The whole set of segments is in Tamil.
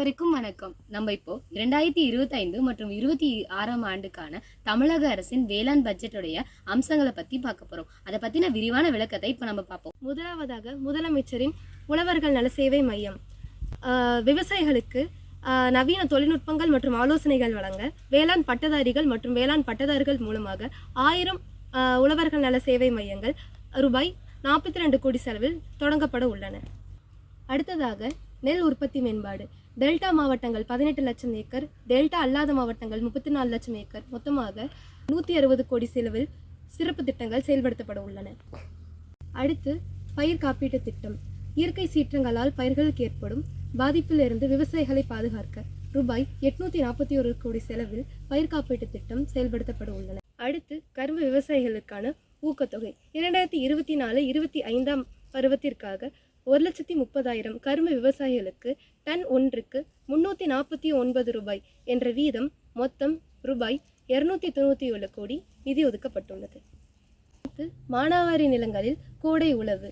அனைவருக்கும் வணக்கம். நம்ம இப்போ 2025 மற்றும் 26ஆம் ஆண்டுக்கான தமிழக அரசின் வேளாண் பட்ஜெட்டுடைய அம்சங்களை பத்தி பார்க்க போறோம். அதை பத்தின விரிவான விளக்கத்தை இப்போ நம்ம பார்ப்போம். முதலாவதாக முதலமைச்சரின் உழவர்கள் நல சேவை மையம் விவசாயிகளுக்கு நவீன தொழில்நுட்பங்கள் மற்றும் ஆலோசனைகள் வழங்க வேளாண் பட்டதாரிகள் மற்றும் வேளாண் பட்டதாரிகள் மூலமாக 1000 உழவர்கள் நல சேவை மையங்கள் ரூபாய் 42 கோடி செலவில் தொடங்கப்பட உள்ளன. அடுத்ததாக நெல் உற்பத்தி மேம்பாடு. டெல்டா மாவட்டங்கள் 18 லட்சம் ஏக்கர், டெல்டா அல்லாத மாவட்டங்கள் 34 லட்சம் ஏக்கர், மொத்தமாக 160 கோடி செலவில் சிறப்பு திட்டங்கள் செயல்படுத்தப்பட உள்ளன. அடுத்து பயிர் காப்பீட்டு திட்டம். இயற்கை சீற்றங்களால் பயிர்களுக்கு ஏற்படும் பாதிப்பிலிருந்து விவசாயிகளை பாதுகாக்க ரூபாய் 841 கோடி செலவில் பயிர் காப்பீட்டு திட்டம் செயல்படுத்தப்பட உள்ளன. அடுத்து கரும்பு விவசாயிகளுக்கான ஊக்கத்தொகை. 2024-25 பருவத்திற்காக 1,30,000 கரும்பு விவசாயிகளுக்கு டன் ஒன்றுக்கு 349 ரூபாய் என்ற வீதம் மொத்தம் ரூபாய் 297 கோடி நிதி ஒதுக்கப்பட்டுள்ளது. மானாவாரி நிலங்களில் கோடை உழவு.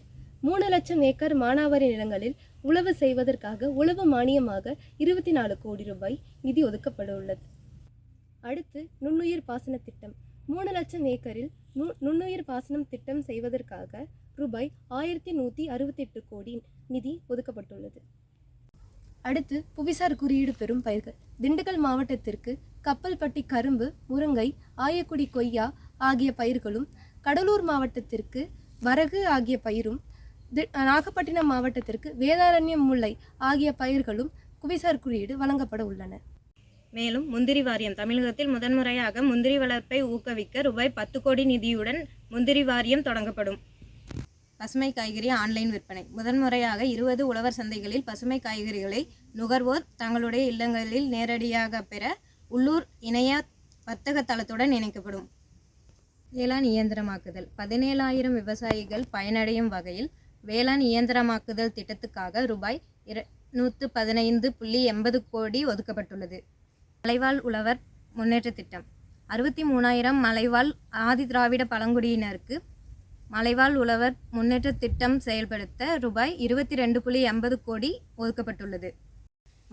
3 லட்சம் ஏக்கர் மானாவாரி நிலங்களில் உழவு செய்வதற்காக உழவு மானியமாக 24 கோடி ரூபாய் நிதி ஒதுக்கப்பட உள்ளது. அடுத்து நுண்ணுயிர் பாசன திட்டம். 3 லட்சம் ஏக்கரில் நுண்ணுயிர் பாசனம் திட்டம் செய்வதற்காக ரூபாய் 1168 கோடி நிதி ஒதுக்கப்பட்டுள்ளது. அடுத்து புவிசார் குறியீடு பெறும் பயிர்கள். திண்டுக்கல் மாவட்டத்திற்கு கப்பல்பட்டி கரும்பு, முருங்கை, ஆயக்குடி கொய்யா ஆகிய பயிர்களும், கடலூர் மாவட்டத்திற்கு வரகு ஆகிய பயிரும், நாகப்பட்டினம் மாவட்டத்திற்கு வேதாரண்யம் முல்லை ஆகிய பயிர்களும் புவிசார் குறியீடு வழங்கப்பட உள்ளன. மேலும் முந்திரி வாரியம். தமிழகத்தில் முதன்முறையாக முந்திரி வளர்ப்பை ஊக்குவிக்க ரூபாய் 10 கோடி நிதியுடன் முந்திரி வாரியம் தொடங்கப்படும். பசுமை காய்கறி ஆன்லைன் விற்பனை. முதன்முறையாக 20 உழவர் சந்தைகளில் பசுமை காய்கறிகளை நுகர்வோர் தங்களுடைய இல்லங்களில் நேரடியாக பெற உள்ளூர் இணைய வர்த்தக தளத்துடன் இணைக்கப்படும். வேளாண் இயந்திரமாக்குதல். 17,000 விவசாயிகள் பயனடையும் வகையில் வேளாண் இயந்திரமாக்குதல் திட்டத்துக்காக ரூபாய் 215.80 கோடி ஒதுக்கப்பட்டுள்ளது. மலைவாழ் உழவர் முன்னேற்ற திட்டம். 63,000 மலைவாழ் ஆதி திராவிட பழங்குடியினருக்கு மலைவாழ் உழவர் முன்னேற்ற திட்டம் செயல்படுத்த ரூபாய் 22.80 கோடி ஒதுக்கப்பட்டுள்ளது.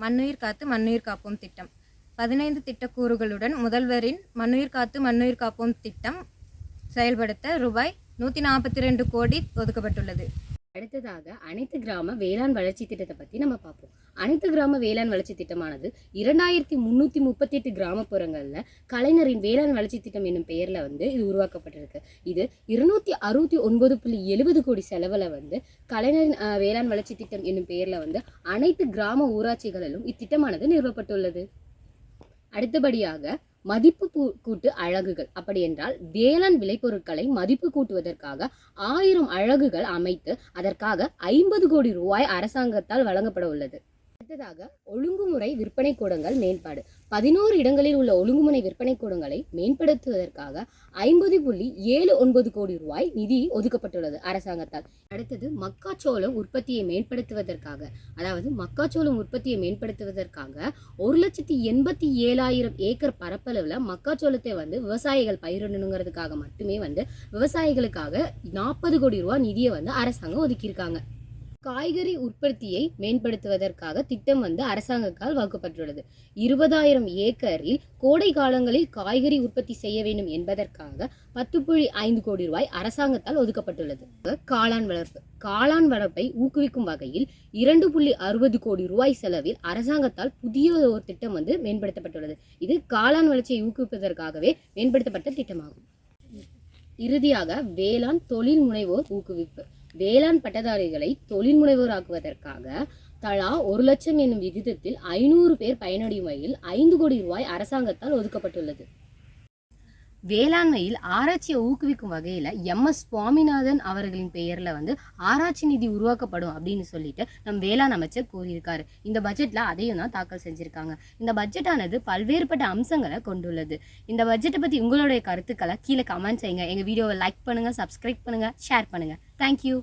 மண்ணுயிர் காத்து மண்ணுயிர் காப்போம் திட்டம். 15 திட்டக்கூறுகளுடன் முதல்வரின் மண்ணுயிர் காத்து மண்ணுயிர் காப்போம் திட்டம் செயல்படுத்த ரூபாய் 142 கோடி ஒதுக்கப்பட்டுள்ளது. அடுத்ததாக அனைத்து கிராம வேளாண் வளர்ச்சி திட்டத்தை பற்றி நம்ம பார்ப்போம். அனைத்து கிராம வேளாண் வளர்ச்சி திட்டமானது 2338 கிராமப்புறங்களில் கலைஞரின் வேளாண் வளர்ச்சி திட்டம் என்னும் பெயரில் இது உருவாக்கப்பட்டிருக்கு. இது 269.70 கோடி செலவில் கலைஞரின் வேளாண் வளர்ச்சி திட்டம் என்னும் பெயரில் அனைத்து கிராம ஊராட்சிகளிலும் இத்திட்டமானது நிறுவப்பட்டுள்ளது. அடுத்தபடியாக மதிப்பு கூட்டு அழகுகள். அப்படி என்றால் வேளாண் விளைபொருட்களை மதிப்பு கூட்டுவதற்காக 1000 அழகுகள் அமைத்து அதற்காக 50 கோடி ரூபாய் அரசாங்கத்தால் வழங்கப்பட உள்ளது. அடுத்ததாக ஒழுங்குமுறை விற்பனை கூடங்கள் மேம்பாடு. 11 இடங்களில் உள்ள ஒழுங்குமுறை விற்பனை கூடங்களை மேம்படுத்துவதற்காக 50.79 கோடி ரூபாய் நிதி ஒதுக்கப்பட்டுள்ளது அரசாங்கத்தால். அடுத்தது மக்காச்சோளம் உற்பத்தியை மேம்படுத்துவதற்காக, அதாவது மக்காச்சோளம் உற்பத்தியை மேம்படுத்துவதற்காக 1,87,000 ஏக்கர் பரப்பளவில் மக்காச்சோளத்தை விவசாயிகள் பயிரிடணுங்கிறதுக்காக மட்டுமே விவசாயிகளுக்காக 40 கோடி ரூபாய் நிதியை அரசாங்கம் ஒதுக்கியிருக்காங்க. காய்கறி உற்பத்தியை மேம்படுத்துவதற்காக திட்டம் அரசாங்கத்தால் வகுக்கப்பட்டுள்ளது. 20,000 ஏக்கரில் கோடை காலங்களில் காய்கறி உற்பத்தி செய்ய வேண்டும் என்பதற்காக 10.5 கோடி ரூபாய் அரசாங்கத்தால் ஒதுக்கப்பட்டுள்ளது. காளான் வளர்ப்பு. காளான் வளர்ப்பை ஊக்குவிக்கும் வகையில் 2.60 கோடி ரூபாய் செலவில் அரசாங்கத்தால் புதிய ஒரு திட்டம் மேம்படுத்தப்பட்டுள்ளது. இது காளான் வளர்ச்சியை ஊக்குவிப்பதற்காகவே மேம்படுத்தப்பட்ட திட்டமாகும். இறுதியாக வேளாண் தொழில் முனைவோர் ஊக்குவிப்பு. வேளாண் பட்டதாரிகளை தொழில் முனைவோராக்குவதற்காக தலா 1 லட்சம் என்னும் விகிதத்தில் 500 பேர் பயனடையும் வகையில் 5 கோடி ரூபாய் அரசாங்கத்தால் ஒதுக்கப்பட்டுள்ளது. வேளாண்மையில் ஆராய்ச்சியை ஊக்குவிக்கும் வகையில் MS சுவாமிநாதன் அவர்களின் பெயரில் ஆராய்ச்சி நிதி உருவாக்கப்படும் அப்படின்னு சொல்லிட்டு நம் வேளாண் அமைச்சர் கூறியிருக்காரு. இந்த பட்ஜெட்டில் அதையும் தான் தாக்கல் செஞ்சுருக்காங்க. இந்த பட்ஜெட்டானது பல்வேறுபட்ட அம்சங்களை கொண்டுள்ளது. இந்த பட்ஜெட்டை பற்றி உங்களுடைய கருத்துக்களை கீழே கமெண்ட் செய்யுங்க. எங்கள் வீடியோவை லைக் பண்ணுங்கள், சப்ஸ்கிரைப் பண்ணுங்கள், ஷேர் பண்ணுங்கள். தேங்க்யூ.